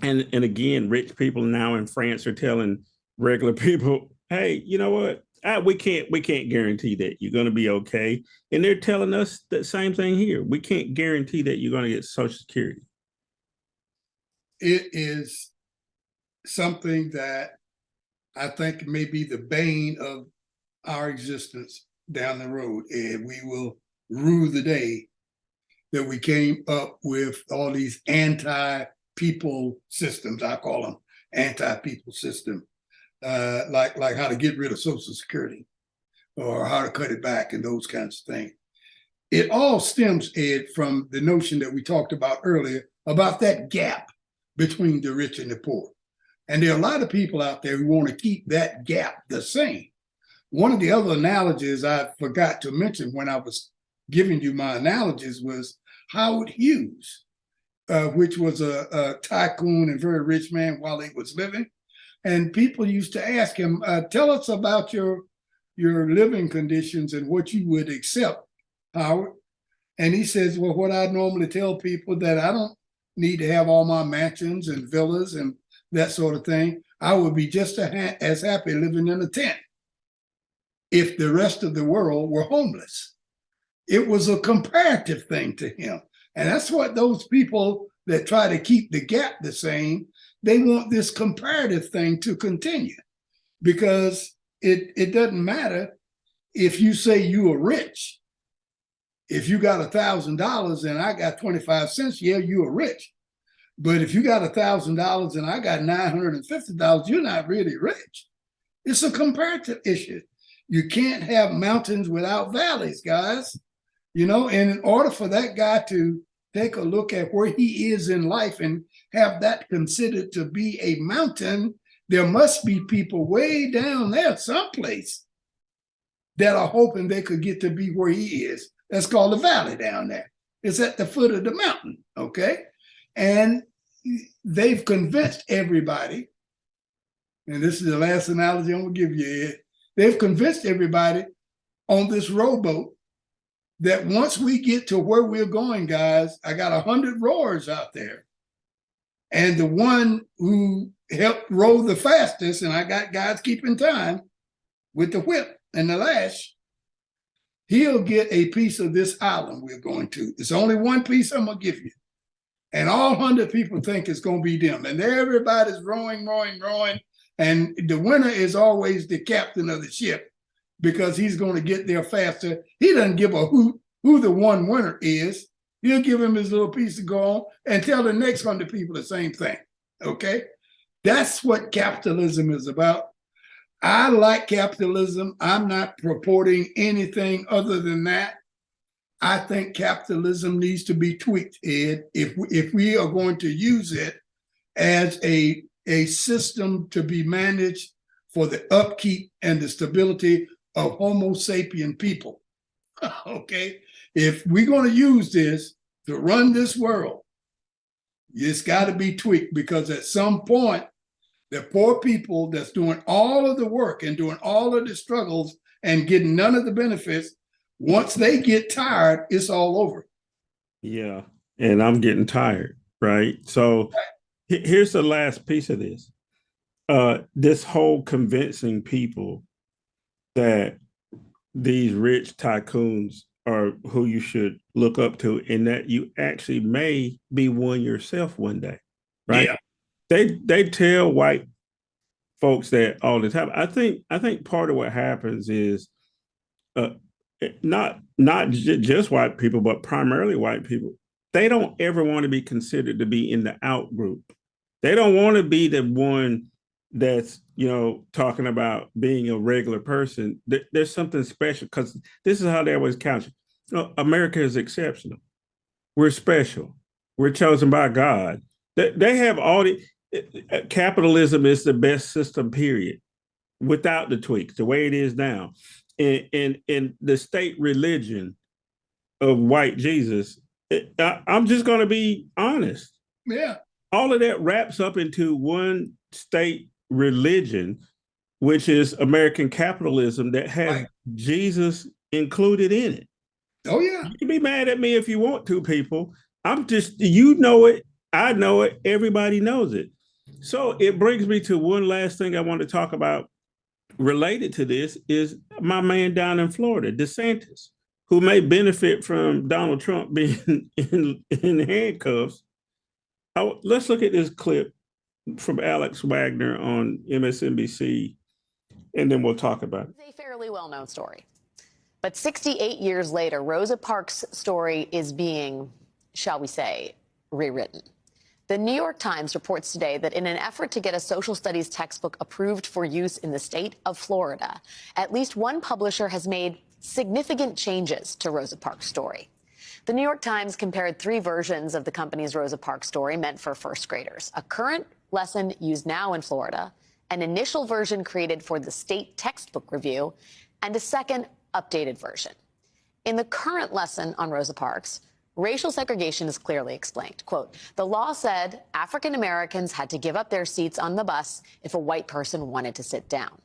And again, rich people now in France are telling regular people, hey, you know what? We can't guarantee that you're going to be okay. And they're telling us the same thing here. We can't guarantee that you're going to get Social Security. It is something that I think may be the bane of our existence down the road, and we will rue the day that we came up with all these anti-people systems. I call them anti-people system, like how to get rid of Social Security or how to cut it back and those kinds of things. It all stems, Ed, from the notion that we talked about earlier about that gap between the rich and the poor. And there are a lot of people out there who want to keep that gap the same. One of the other analogies I forgot to mention when I was giving you my analogies was Howard Hughes, which was a tycoon and very rich man while he was living. And people used to ask him, tell us about your living conditions and what you would accept, Howard. And he says, well, what I normally tell people that I don't need to have all my mansions and villas and that sort of thing. I would be just as happy living in a tent if the rest of the world were homeless. It was a comparative thing to him. And that's what those people that try to keep the gap the same, they want this comparative thing to continue, because it doesn't matter if you say you are rich. If you got $1,000 and I got 25 cents, yeah, you are rich. But if you got $1,000 and I got $950, you're not really rich. It's a comparative issue. You can't have mountains without valleys, guys. And in order for that guy to take a look at where he is in life and have that considered to be a mountain, there must be people way down there someplace that are hoping they could get to be where he is. That's called the valley down there. It's at the foot of the mountain, okay? And they've convinced everybody, and this is the last analogy I'm gonna give you, Ed. They've convinced everybody on this rowboat that once we get to where we're going, guys, I got 100 rowers out there. And the one who helped row the fastest, and I got guys keeping time with the whip and the lash, he'll get a piece of this island we're going to. It's only one piece I'm gonna give you. And all 100 people think it's gonna be them. And everybody's rowing. And the winner is always the captain of the ship, because he's gonna get there faster. He doesn't give a hoot who the one winner is. He'll give him his little piece to go on and tell the next 100 people the same thing, okay? That's what capitalism is about. I like capitalism. I'm not purporting anything other than that. I think capitalism needs to be tweaked, Ed, if we are going to use it as a system to be managed for the upkeep and the stability of Homo sapien people, okay? If we're going to use this to run this world, It's got to be tweaked because at some point, the poor people that's doing all of the work and doing all of the struggles and getting none of the benefits, once they get tired, it's all over. Yeah. And I'm getting tired, right? So here's the last piece of this. This whole convincing people that these rich tycoons are who you should look up to, and that you actually may be one yourself one day, right? Yeah. They tell white folks that all the time. I think part of what happens is uh, not just white people, but primarily white people. They don't ever want to be considered to be in the out group. They don't want to be the one that's talking about being a regular person. There's something special because this is how they always count you. America is exceptional. We're special. We're chosen by God. They have all the capitalism is the best system, period, without the tweaks, the way it is now. And the state religion of white Jesus, I'm just going to be honest. Yeah. All of that wraps up into one state religion, which is American capitalism that has Jesus included in it. Oh, yeah. You can be mad at me if you want to, people. I'm just, you know it. I know it. Everybody knows it. So it brings me to one last thing I want to talk about related to this is my man down in Florida, DeSantis, who may benefit from Donald Trump being in handcuffs. Let's look at this clip from Alex Wagner on MSNBC, and then we'll talk about it. It's a fairly well-known story. But 68 years later, Rosa Parks' story is being, shall we say, rewritten. The New York Times reports today that in an effort to get a social studies textbook approved for use in the state of Florida, at least one publisher has made significant changes to Rosa Parks' story. The New York Times compared 3 versions of the company's Rosa Parks story meant for first graders: a current lesson used now in Florida, an initial version created for the state textbook review, and a second updated version. In the current lesson on Rosa Parks, racial segregation is clearly explained. Quote, the law said African Americans had to give up their seats on the bus if a white person wanted to sit down.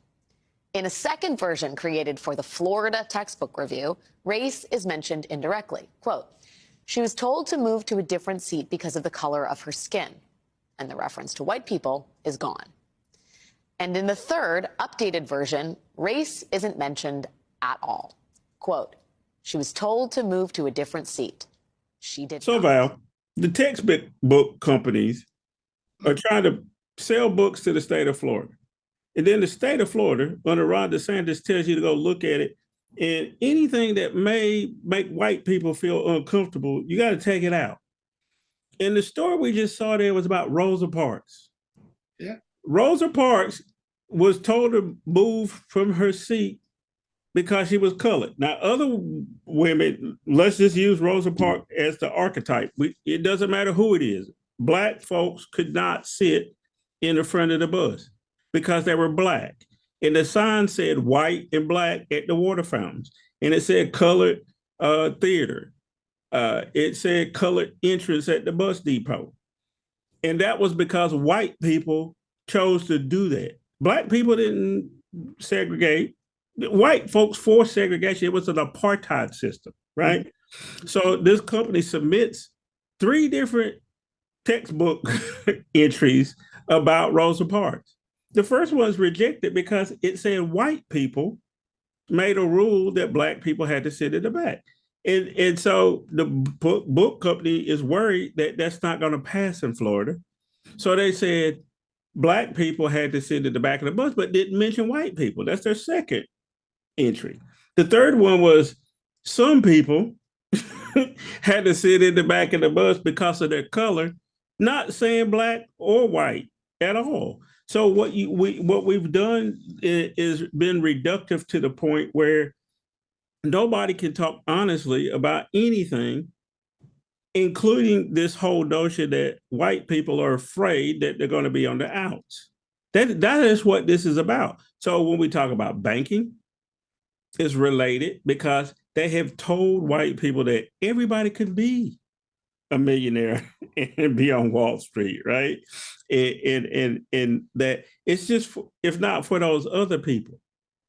In a second version created for the Florida textbook review, race is mentioned indirectly. Quote, she was told to move to a different seat because of the color of her skin, and the reference to white people is gone. And in the third, updated version, race isn't mentioned at all. Quote, she was told to move to a different seat. She did So, not. Val, the textbook companies are trying to sell books to the state of Florida. And then the state of Florida, under Ron DeSantis, tells you to go look at it. And anything that may make white people feel uncomfortable, you got to take it out. And the story we just saw there was about Rosa Parks. Yeah. Rosa Parks was told to move from her seat because she was colored. Now, other women, let's just use Rosa Parks as the archetype. It doesn't matter who it is. Black folks could not sit in the front of the bus because they were Black. And the sign said white and Black at the water fountains. And it said colored theater. It said colored entrance at the bus depot. And that was because white people chose to do that. Black people didn't segregate. White folks forced segregation. It was an apartheid system, right? Mm-hmm. So this company submits 3 different textbook entries about Rosa Parks. The first one's rejected because it said white people made a rule that Black people had to sit in the back. And so the book company is worried that that's not going to pass in Florida. So they said Black people had to sit in the back of the bus, but didn't mention white people. That's their second entry. The third one was some people had to sit in the back of the bus because of their color, not saying Black or white at all. So what we've done is been reductive to the point where nobody can talk honestly about anything, including this whole notion that white people are afraid that they're going to be on the outs. That is what this is about. So when we talk about banking, it's related because they have told white people that everybody could be a millionaire and be on Wall Street, right? And that it's just if not for those other people,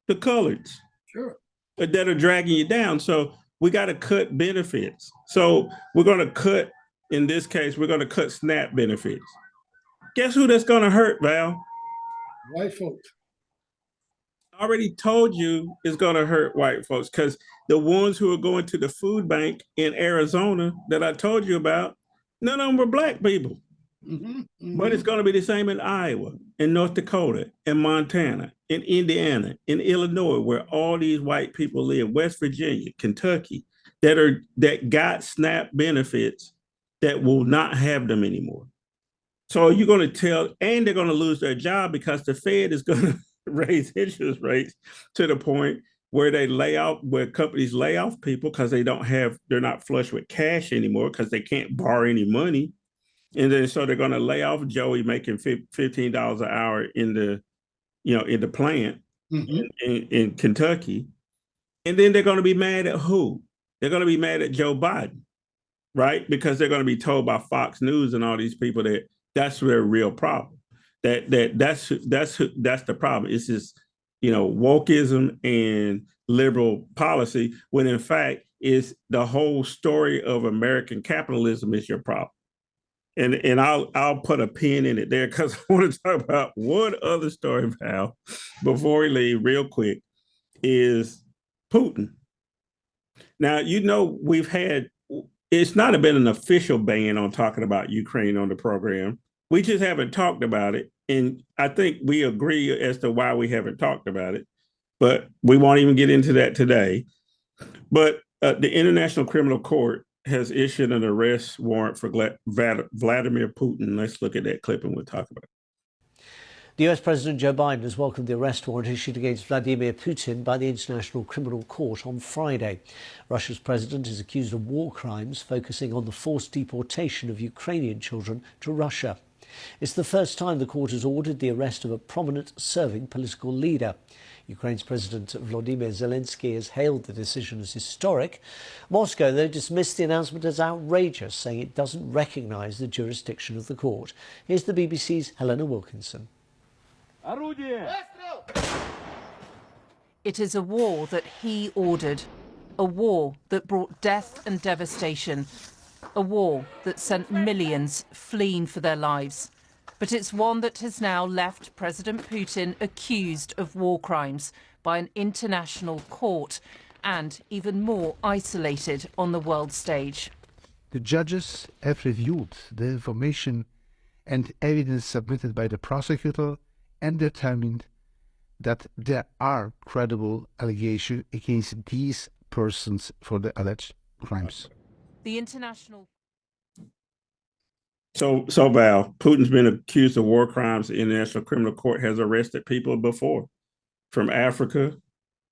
the coloreds, Sure. that are dragging you down. So we got to cut benefits. So we're going to cut, in this case, we're going to cut SNAP benefits. Guess who that's going to hurt, Val? White folks. I already told you it's going to hurt white folks because the ones who are going to the food bank in Arizona that I told you about, none of them were black people. But it's going to be the same in Iowa, in North Dakota, in Montana, in Indiana, in Illinois, where all these white people live, West Virginia, Kentucky, that got SNAP benefits that will not have them anymore. So you're going to tell, and they're going to lose their job because the Fed is going to raise interest rates to the point where where companies lay off people because they're not flush with cash anymore because they can't borrow any money. And then so they're going to lay off Joey making $15 an hour in the plant in Kentucky. And then they're going to be mad at who? They're going to be mad at Joe Biden, right? Because they're going to be told by Fox News and all these people that that's their real problem. That's the problem. It's just, wokeism and liberal policy, when in fact is the whole story of American capitalism is your problem. And I'll put a pin in it there because I want to talk about one other story, Val, before we leave real quick, is Putin. Now, it's not been an official ban on talking about Ukraine on the program. We just haven't talked about it. And I think we agree as to why we haven't talked about it, but we won't even get into that today. But the International Criminal Court has issued an arrest warrant for Vladimir Putin. Let's look at that clip and we'll talk about it. The US President Joe Biden has welcomed the arrest warrant issued against Vladimir Putin by the International Criminal Court on Friday. Russia's president is accused of war crimes, focusing on the forced deportation of Ukrainian children to Russia. It's the first time the court has ordered the arrest of a prominent serving political leader. Ukraine's President Volodymyr Zelensky has hailed the decision as historic. Moscow, though, dismissed the announcement as outrageous, saying it doesn't recognise the jurisdiction of the court. Here's the BBC's Helena Wilkinson. It is a war that he ordered, a war that brought death and devastation, a war that sent millions fleeing for their lives. But it's one that has now left President Putin accused of war crimes by an international court and even more isolated on the world stage. The judges have reviewed the information and evidence submitted by the prosecutor and determined that there are credible allegations against these persons for the alleged crimes. The international... So Val, Putin's been accused of war crimes. The International Criminal Court has arrested people before from Africa,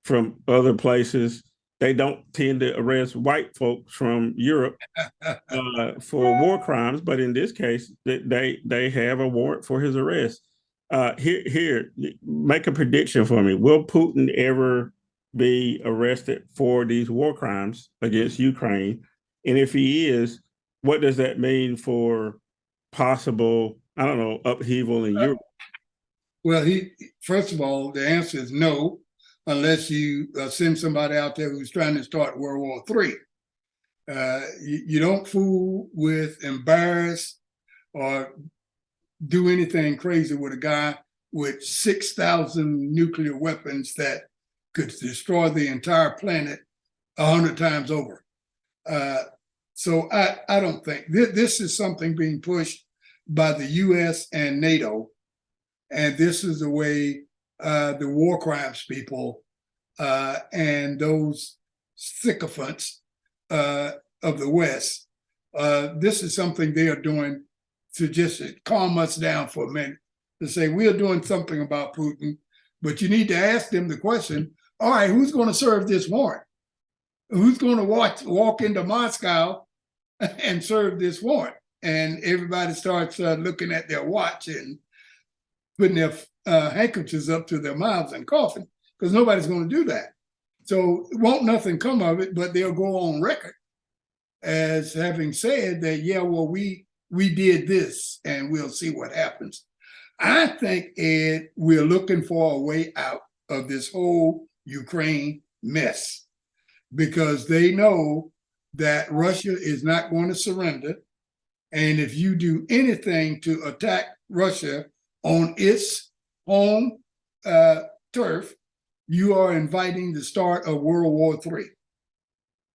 from other places. They don't tend to arrest white folks from Europe for war crimes, but in this case, they have a warrant for his arrest. Here, make a prediction for me. Will Putin ever be arrested for these war crimes against Ukraine? And if he is, what does that mean for possible, upheaval in Europe? Well, first of all, the answer is no, unless you send somebody out there who's trying to start World War III. You don't fool with, embarrass, or do anything crazy with a guy with 6,000 nuclear weapons that could destroy the entire planet 100 times over. So I don't think this is something being pushed by the US and NATO. And this is the way the war crimes people and those sycophants of the West, this is something they are doing to just calm us down for a minute, to say we are doing something about Putin, but you need to ask them the question, all right, who's going to serve this warrant? Who's going to walk into Moscow and serve this warrant? And everybody starts looking at their watch and putting their handkerchiefs up to their mouths and coughing, because nobody's going to do that. So won't nothing come of it, but they'll go on record as having said that, yeah, well, we did this and we'll see what happens. I think, Ed, we're looking for a way out of this whole Ukraine mess because they know that Russia is not going to surrender. And if you do anything to attack Russia on its home turf, you are inviting the start of World War III.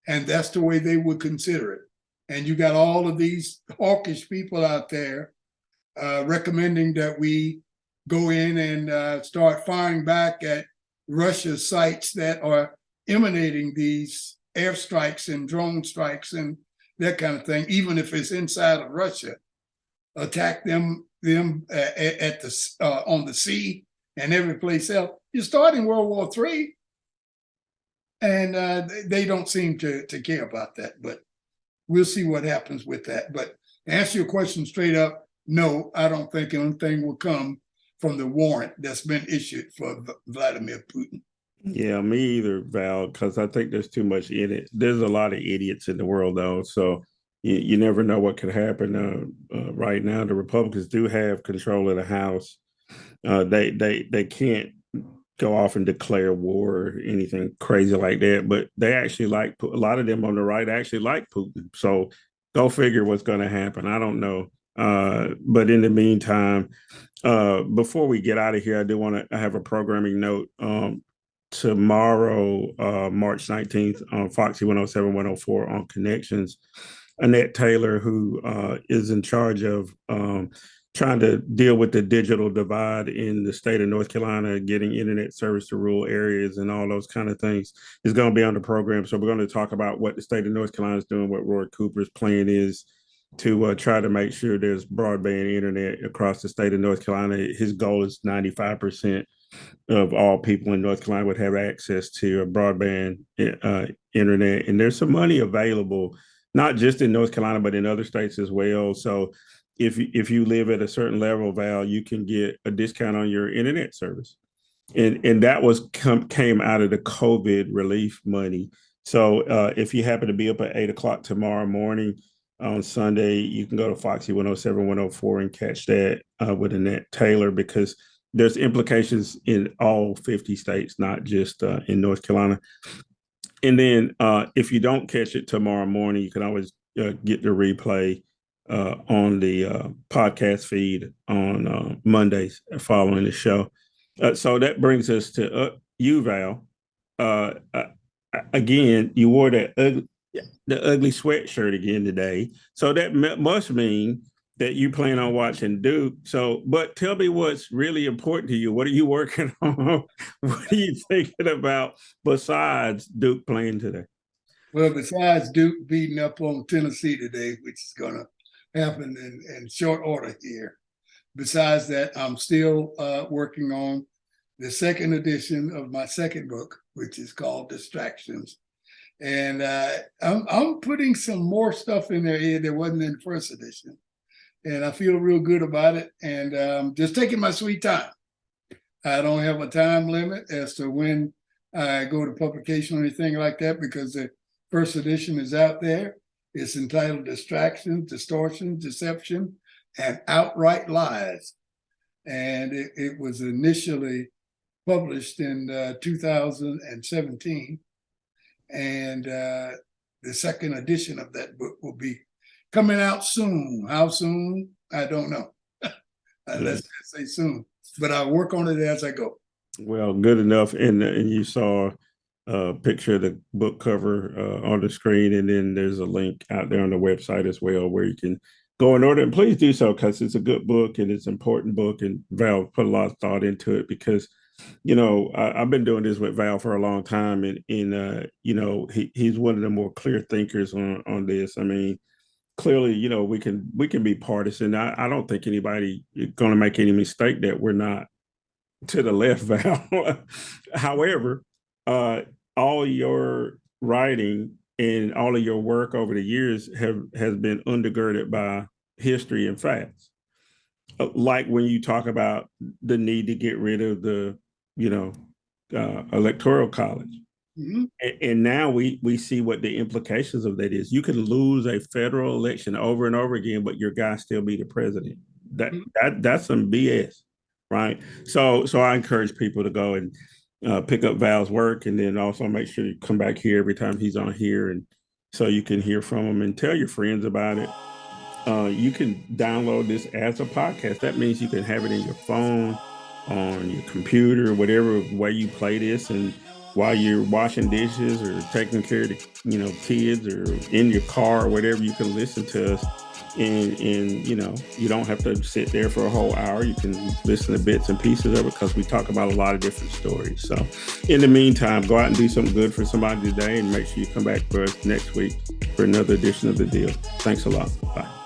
And that's the way they would consider it. And you got all of these hawkish people out there recommending that we go in and start firing back at Russia's sites that are emanating these airstrikes and drone strikes and that kind of thing, even if it's inside of Russia. Attack them at the on the sea and every place else. You're starting World War III, and they don't seem to care about that. But we'll see what happens with that. But to answer your question straight up, no, I don't think anything will come from the warrant that's been issued for Vladimir Putin. Yeah, me either, Val, because I think there's too much in it. There's a lot of idiots in the world, though, so you never know what could happen. Right now, the Republicans do have control of the House. They can't go off and declare war or anything crazy like that, but they actually like a lot of them on the right actually like Putin. So go figure what's going to happen. I don't know. But in the meantime, before we get out of here, I do want to have a programming note. Tomorrow, March 19th, on Foxy 107, 104 on Connections, Annette Taylor, who is in charge of trying to deal with the digital divide in the state of North Carolina, getting internet service to rural areas and all those kind of things, is going to be on the program. So we're going to talk about what the state of North Carolina is doing, what Roy Cooper's plan is to try to make sure there's broadband internet across the state of North Carolina. His goal is 95% of all people in North Carolina would have access to a broadband internet. And there's some money available, not just in North Carolina, but in other states as well. So if you live at a certain level, Val, you can get a discount on your internet service. And that came out of the COVID relief money. So if you happen to be up at 8 o'clock tomorrow morning on Sunday, you can go to Foxy 107, 104 and catch that with Annette Taylor, because there's implications in all 50 states, not just in North Carolina. And then if you don't catch it tomorrow morning, you can always get the replay on the podcast feed on Mondays following the show. So that brings us to you, Val. Again, you wore the ugly sweatshirt again today. So that must mean that you plan on watching Duke. So, but tell me what's really important to you. What are you working on? What are you thinking about besides Duke playing today? Well, besides Duke beating up on Tennessee today, which is going to happen in short order here. Besides that, I'm still working on the second edition of my second book, which is called Distractions. And I'm putting some more stuff in there here that wasn't in the first edition. And I feel real good about it. And just taking my sweet time. I don't have a time limit as to when I go to publication or anything like that, because the first edition is out there. It's entitled Distraction, Distortion, Deception, and Outright Lies. And it was initially published in 2017. And the second edition of that book will be coming out soon. How soon? I don't know. Let's just say soon. But I'll work on it as I go. Well, good enough. And you saw a picture of the book cover on the screen, and then there's a link out there on the website as well where you can go and order. And please do so, because it's a good book and it's an important book. And Val put a lot of thought into it because, you know, I've been doing this with Val for a long time, and you know, he's one of the more clear thinkers on this. I mean, clearly, you know, we can be partisan. I don't think anybody is going to make any mistake that we're not to the left, Val. However, all your writing and all of your work over the years has been undergirded by history and facts. Like when you talk about the need to get rid of the, you know, electoral college. Mhm. And now we see what the implications of that is. You can lose a federal election over and over again, but your guy still be the president. That's some BS, right? So I encourage people to go and pick up Val's work, and then also make sure you come back here every time he's on here, and so you can hear from him and tell your friends about it. You can download this as a podcast. That means you can have it in your phone, on your computer, whatever way you play this, and while you're washing dishes or taking care of the kids, or in your car or whatever, you can listen to us. And you don't have to sit there for a whole hour. You can listen to bits and pieces of it, because we talk about a lot of different stories. So in the meantime, go out and do something good for somebody today, and make sure you come back for us next week for another edition of The Deal. Thanks a lot. Bye.